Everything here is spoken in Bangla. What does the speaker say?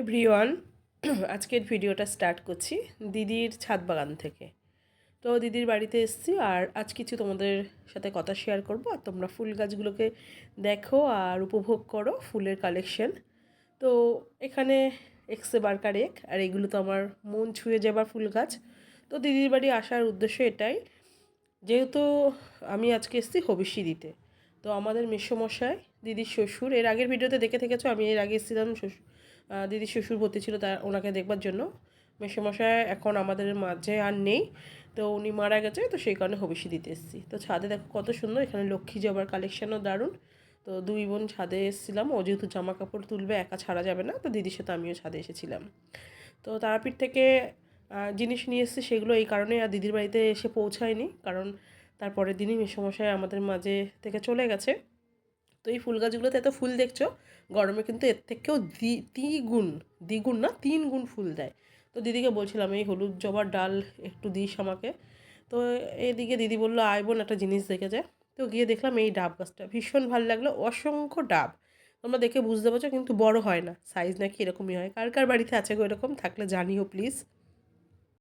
এভরিওয়ান আজকের ভিডিওটা স্টার্ট করছি দিদির ছাদ বাগান থেকে। তো দিদির বাড়িতে এসেছি আর আজ কিছু তোমাদের সাথে কথা শেয়ার করব, আর তোমরা ফুল গাছগুলোকে দেখো আর উপভোগ করো ফুলের কালেকশন। তো এখানে এক্সে বারকার এক, আর এগুলো তো আমার মন ছুঁয়ে যাবার ফুল গাছ। তো দিদির বাড়ি আসার উদ্দেশ্য এটাই, যেহেতু আমি আজকে এসেছি হবিষ্যি দিতে। তো আমাদের মেসোমশাই দিদির শ্বশুর, এর আগের ভিডিওতে দেখে থেকেছো, আমি এর আগে এসেছিলাম দিদির শ্বশুর ভর্তি ছিল তার ওনাকে দেখবার জন্য। মেসোমশাই এখন আমাদের মাঝে আর নেই, তো উনি মারা গেছে, তো সেই কারণে হবিষ্যি দিতে এসেছি। তো ছাদে দেখো কত সুন্দর, এখানে লক্ষ্মী জবার কালেকশানও দারুণ। তো দুই বোন ছাদে এসেছিলাম, ও যেহেতু জামা কাপড় তুলবে একা ছাড়া যাবে না, তো দিদির সাথে আমিও ছাদে এসেছিলাম। তো তারাপীঠ থেকে জিনিস নিয়ে এসেছি, সেগুলো এই কারণে আর দিদির বাড়িতে এসে পৌঁছায়নি, কারণ তারপরের দিনই মেসোমশাই আমাদের মাঝে থেকে চলে গেছে। তো এই ফুল গাছগুলোতে এত ফুল দেখছো, গরমে কিন্তু এর থেকেও দ্বিগুণ না 3 গুণ ফুল দেয়। তো দিদিকে বলছিলাম এই হলুদ জবার ডাল একটু দিস আমাকে। তো এইদিকে দিদি বললো আয় বোন একটা জিনিস দেখে যায়। তো গিয়ে দেখলাম এই ডাব গাছটা ভীষণ ভালো লাগলো, অসংখ্য ডাব। তোমরা দেখে বুঝতে পারছো, কিন্তু বড় হয় না, সাইজ নাকি এরকমই হয়। কার কার বাড়িতে আছে গো এরকম, থাকলে জানিও প্লিজ।